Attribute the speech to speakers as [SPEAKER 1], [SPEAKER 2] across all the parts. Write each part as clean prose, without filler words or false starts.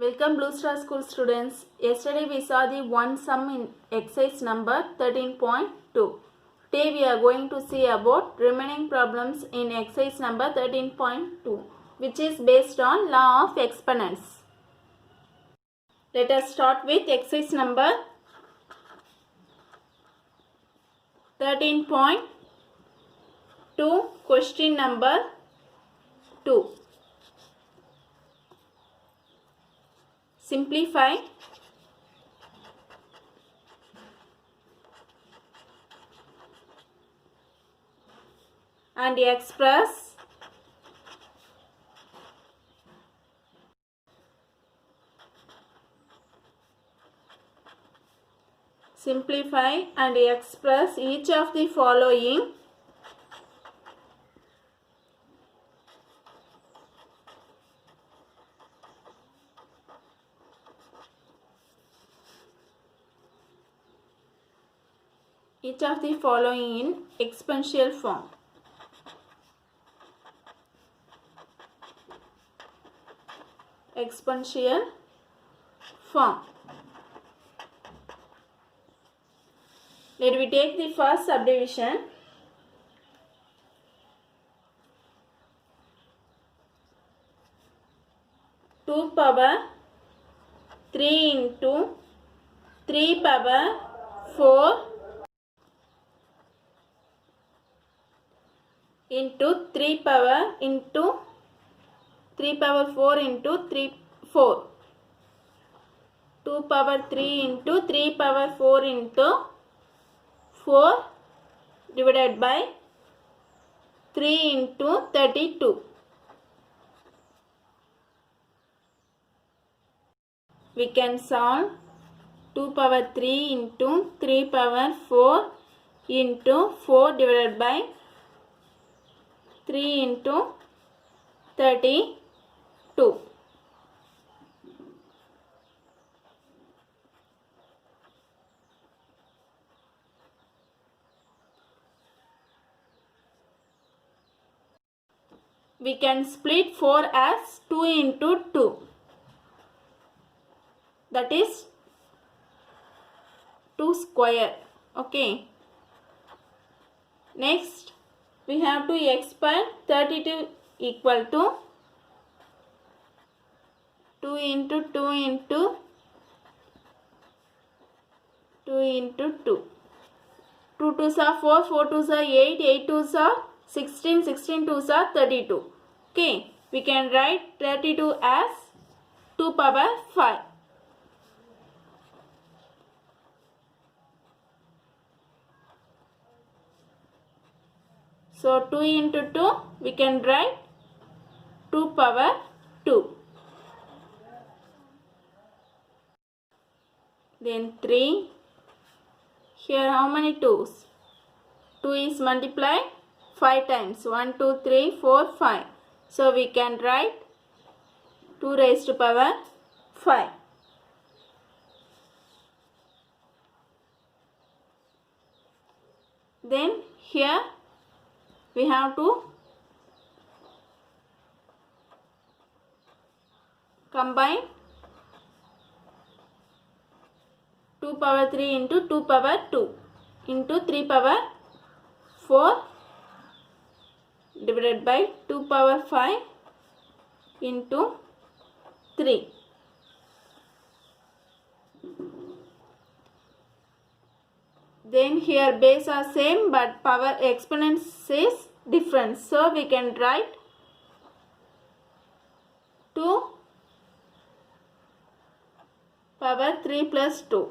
[SPEAKER 1] Welcome Blue Star School students. Yesterday we saw the one sum in exercise number 13.2. Today we are going to see about remaining problems in exercise number 13.2, which is based on law of exponents. Let us start with exercise number 13.2, question number 2. Simplify and express each of the following in exponential form. Let me take the first subdivision. Two power 3 into 3 power 4 into 3 power 4 into 4. 2 power 3 into 3 power 4 into 4 divided by 3 into 32. We can solve 2 power 3 into 3 power 4 into 4 divided by 3 into 32. We can split 4 as 2 into 2. That is 2 square. Okay. Next, we have to expand 32 equal to 2 into 2 into 2 into 2. 2 2s are 4, 4 2s are 8, 8 2s are 16, 16 2s are 32. Okay, we can write 32 as 2 power 5. So 2 into 2, we can write 2 power 2. Then 3. Here how many 2's? 2 is multiplied 5 times. 1, 2, 3, 4, 5. So we can write 2 raised to power 5. Then here we have to combine 2 power 3 into 2 power 2 into 3 power 4 divided by 2 power 5 into 3. Then here base are same but power exponents is different. So we can write 2 power 3 plus 2.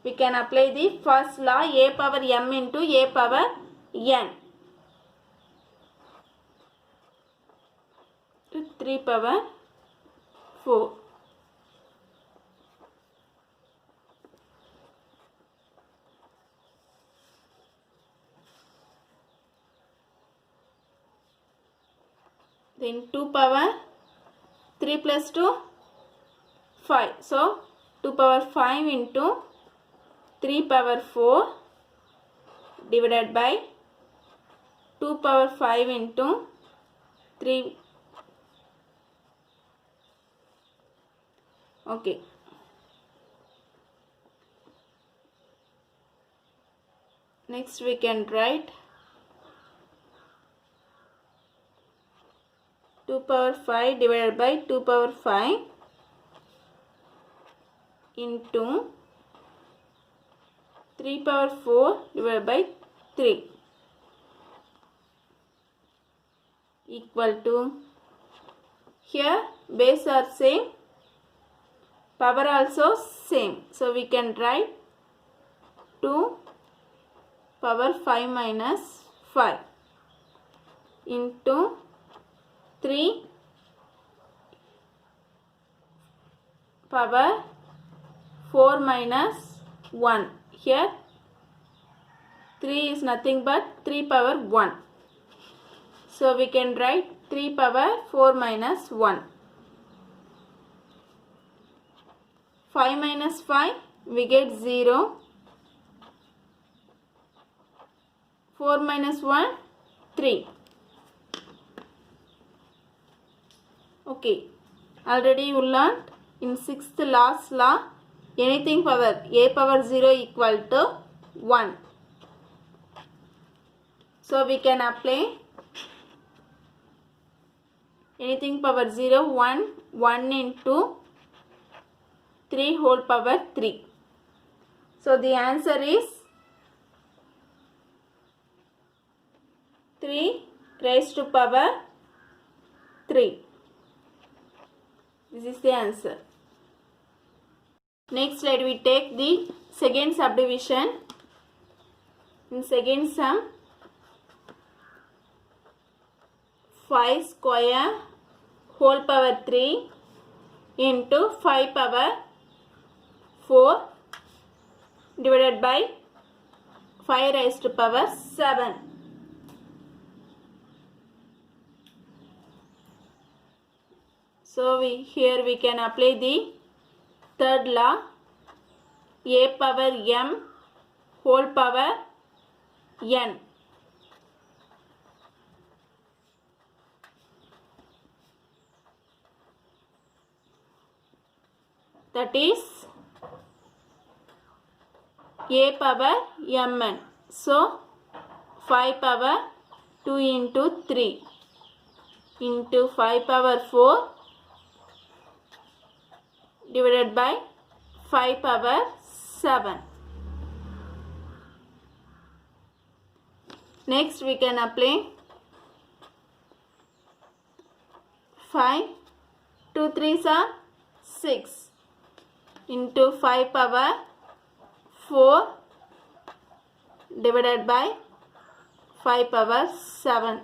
[SPEAKER 1] We can apply the first law, a power m into a power n. 3 power 4. Then 2 power 3 plus 2, 5. So 2 power 5 into 3 power 4 divided by 2 power 5 into 3 Okay. Next we can write 2 power 5 divided by 2 power 5 into 3 power 4 divided by 3 equal to, here base are same, power also same, so we can write 2 power 5 minus 5 into 3 power 4 minus 1. Here 3 is nothing but 3 power 1. So we can write 3 power 4 minus 1. 5 minus 5 we get 0. 4 minus 1 3. Okay, already you learned in 6th last law, anything power a power 0 equal to 1. So we can apply anything power 0 1 into 3 whole power 3. So the answer is 3 raised to power 3. This is the answer. Next slide we take the second subdivision. In second sum, 5 square whole power 3 into 5 power 4 divided by 5 raised to power 7. So here we can apply the third law, a power m whole power n. That is a power mn. So 5 power 2 into 3 into 5 power 4 divided by 5 power 7. Next we can apply 5, 2 3s are 6 into 5 power 4 divided by 5 power 7.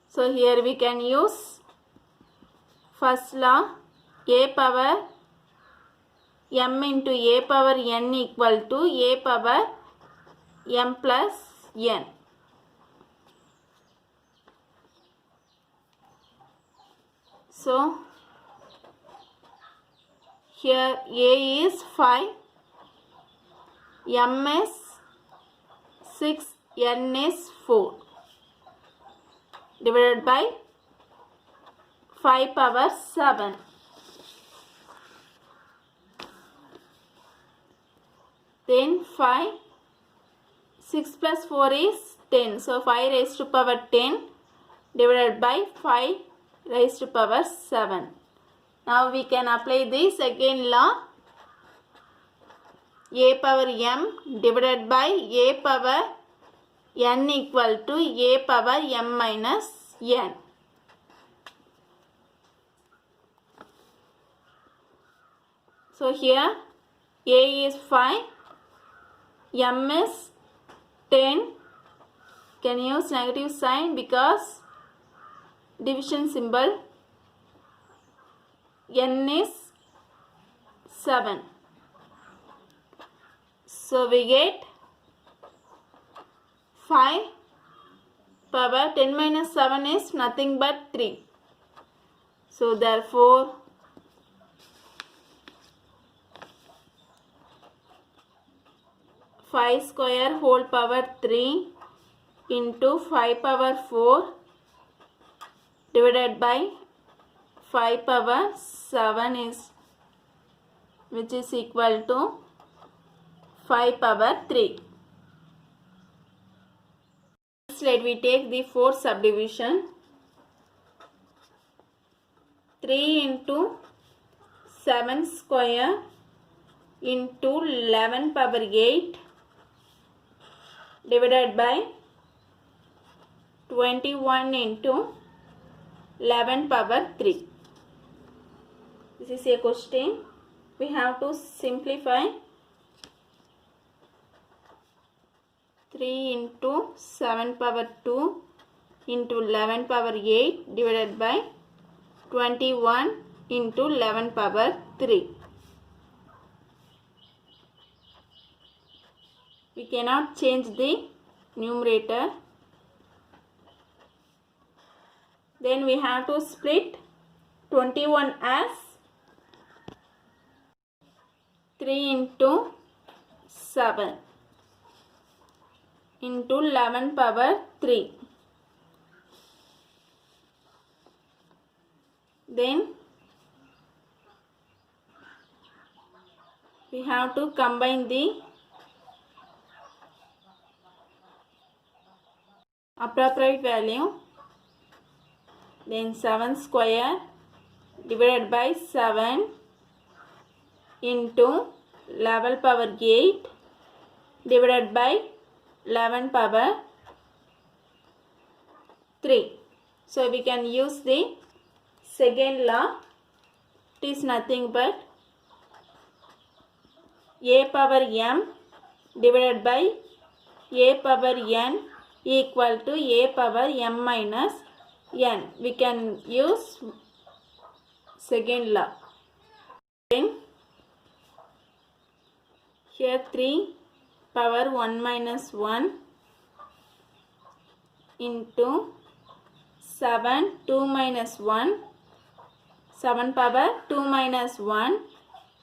[SPEAKER 1] So here we can use first law, a power m into a power n equal to a power m plus n. So here a is 5, m is 6, n is 4 divided by 5 power 7. Then 5, 6 plus 4 is 10. So 5 raised to power 10 divided by 5 raised to power 7. Now we can apply the second law, a power m divided by a power n equal to a power m minus n. So here a is 5, m is 10. Can use negative sign because division symbol. N is 7. So we get 5 power 10 minus 7 is nothing but 3. So therefore 5 square whole power 3 into 5 power 4 divided by 5 power 7 is which is equal to 5 power 3. Next, let we take the fourth subdivision. 3 into 7 square into 11 power 8 divided by 21 into 11 power 3. This is a question. We have to simplify. 3 into 7 power 2 into 11 power 8 divided by 21 into 11 power 3. We cannot change the numerator. Then we have to split 21 as 3 into 7 into 11 power 3. Then we have to combine the appropriate value. Then 7 square divided by 7 into 11 power 8 divided by 11 power 3. So we can use the second law. It is nothing but a power m divided by a power n equal to a power m minus n. We can use second law. Then here 3 power 1 minus 1 into 7 2 minus 1 7 power 2 minus 1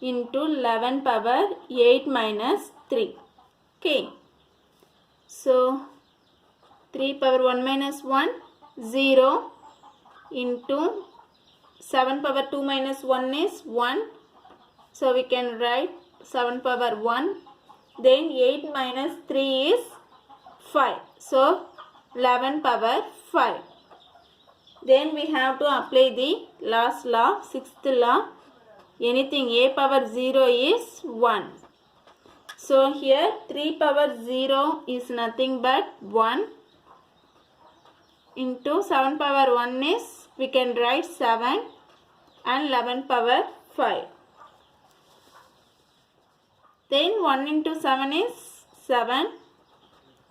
[SPEAKER 1] into 11 power 8 minus 3. Okay. So 3 power 1 minus 1 0 into 7 power 2 minus 1 is 1. So we can write 7 power 1. Then 8 minus 3 is 5. So 11 power 5. Then we have to apply the last law, sixth law. Anything a power 0 is 1. So here 3 power 0 is nothing but 1 into 7 power 1 is, we can write 7 and 11 power 5. Then 1 into 7 is 7.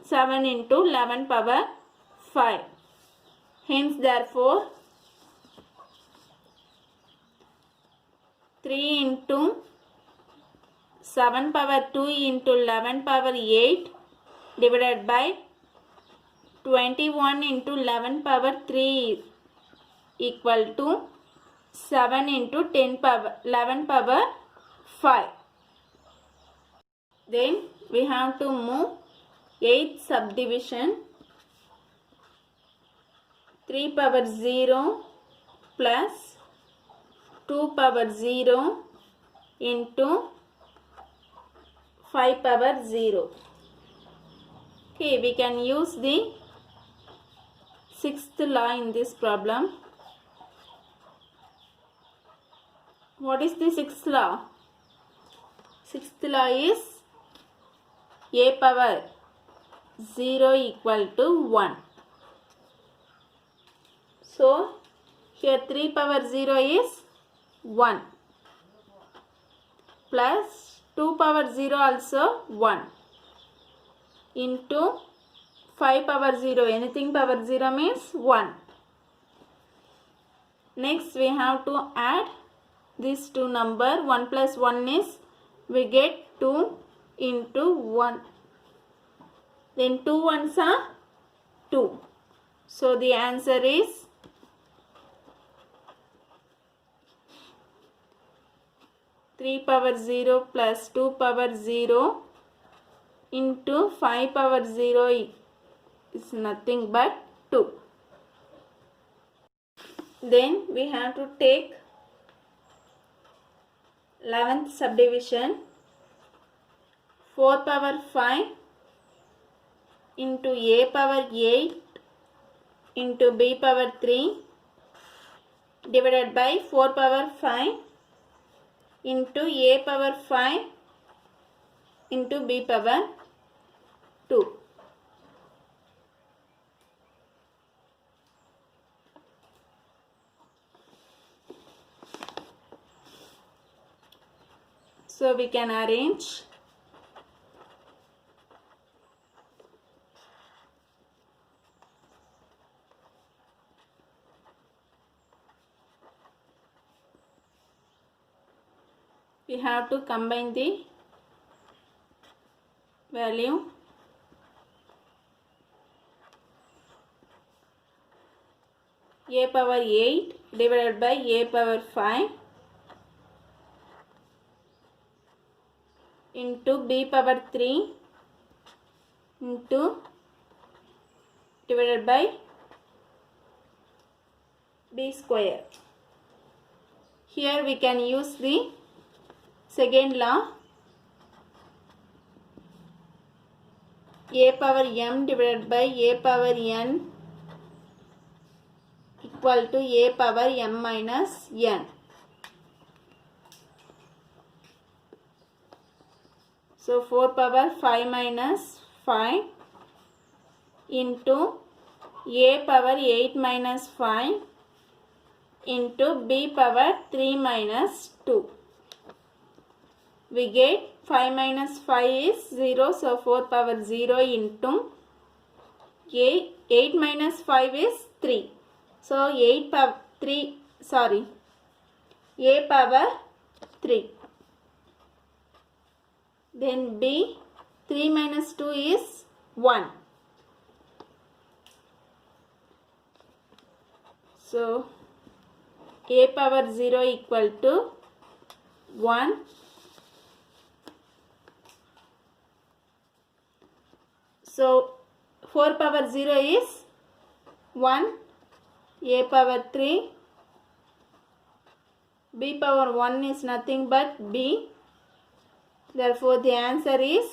[SPEAKER 1] 7 into 11 power 5. Hence therefore 3 into 7 power 2 into 11 power 8 divided by 21 into 11 power 3 equal to 7 into 10 power 11 power 5. Then we have to move 8th subdivision. 3 power 0 plus 2 power 0 into 5 power 0. Okay, we can use the sixth law in this problem. What is the sixth law? Sixth law is a power 0 equal to 1. So here 3 power 0 is 1 plus 2 power 0 also 1 into 5 power 0. Anything power 0 means 1. Next we have to add these two number. 1 plus 1 is, we get 2 into 1. Then 2 ones are 2. So the answer is 3 power 0 plus 2 power 0 into 5 power 0 is nothing but 2. Then we have to take 11th subdivision. 4 power 5 into a power 8 into b power 3 divided by 4 power 5 into a power 5 into b power 2. So we can arrange. We have to combine the value. A power 8 divided by a power 5 into b power 3 into divided by b square. Here we can use the second law. A power m divided by a power n equal to a power m minus n. So 4 power 5 minus 5 into a power 8 minus 5 into b power 3 minus 2. We get 5 minus 5 is 0, so 4 power 0 into 8 minus 5 is 3. So a power 3 then b 3 minus 2 is 1. So a power 0 equal to 1. So 4 power 0 is 1. A power 3, b power 1 is nothing but b. Therefore the answer is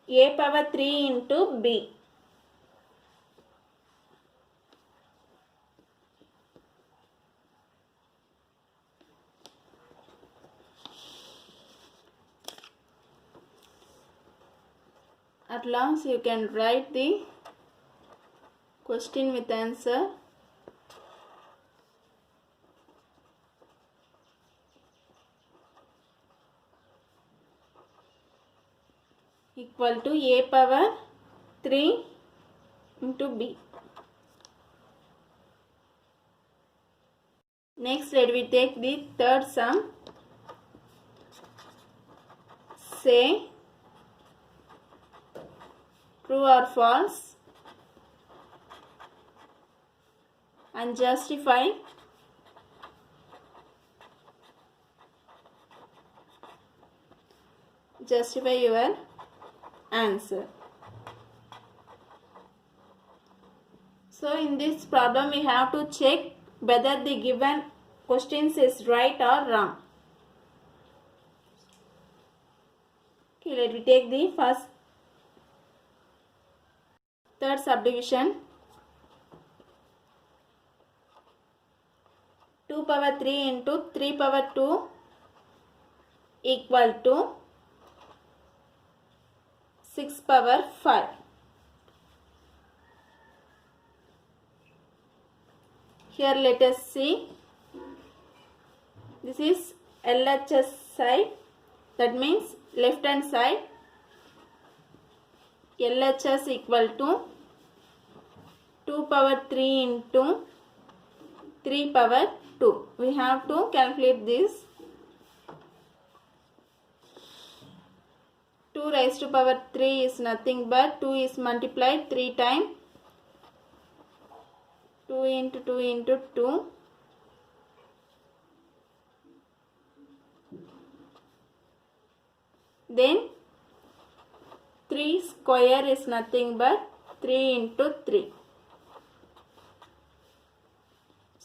[SPEAKER 1] a power 3 into b. At last you can write the question with answer. Equal to a power 3 into b. Next let me take the third sum. Say true or false and justify your answer. So in this problem we have to check whether the given questions is right or wrong. Okay, let me take the third subdivision. 2 power 3 into 3 power 2 equal to 6 power 5. Here let us see. This is LHS side, that means left hand side. LHS equal to 2 power 3 into 3 power 2. We have to calculate this. 2 raised to power 3 is nothing but 2 is multiplied 3 times. 2 into 2 into 2. Then 3 square is nothing but 3 into 3.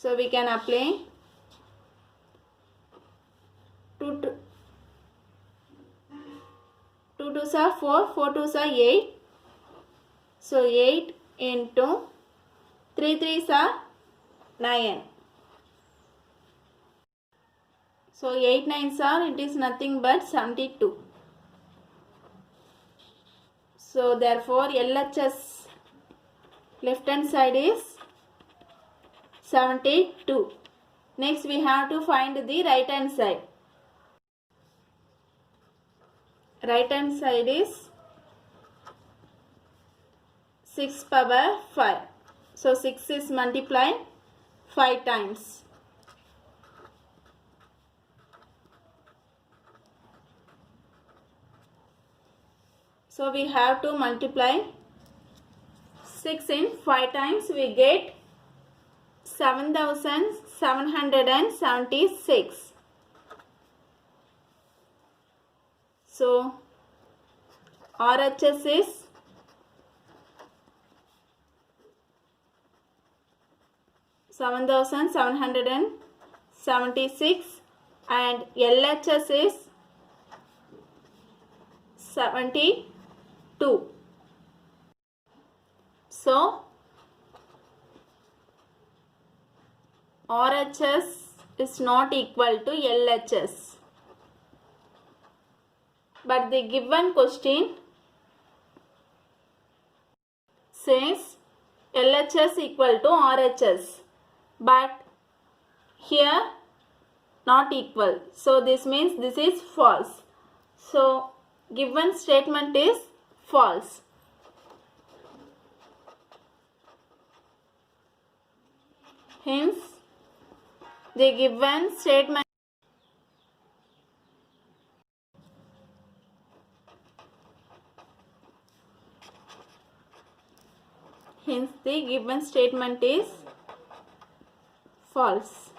[SPEAKER 1] So we can apply 2 2s are 4, 4 2s are 8. So 8 into 3 3s are 9. So 8 9s are, it is nothing but 72. So therefore LHS left hand side is 72. Next we have to find the right hand side. Right hand side is 6 power 5. So 6 is multiplied 5 times. So we have to multiply 6 in 5 times, we get 7776. So RHS is 7776 and LHS is 72. So RHS is not equal to LHS. But the given question says LHS equal to RHS. But here not equal. So this means this is false. So given statement is false. Hence the given statement is false.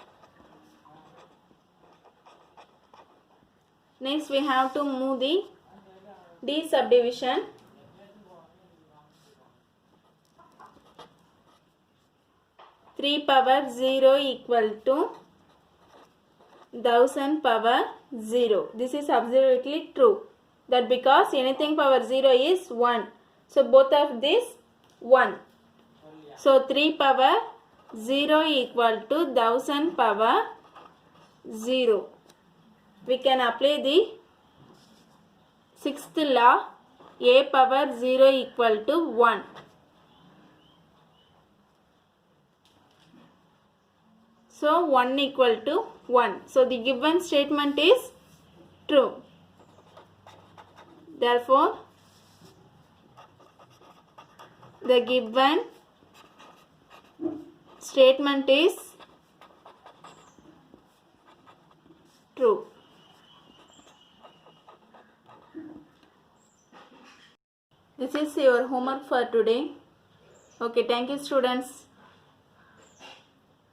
[SPEAKER 1] Next we have to move the D subdivision. Three power 0 equal to 1000 power 0. This is absolutely true. That because anything power 0 is 1. So both of these 1. So 3 power 0 equal to 1000 power 0. We can apply the sixth law, a power 0 equal to 1. So 1 equal to 1. So the given statement is true. Therefore, the given statement is true. This is your homework for today. Okay, thank you students.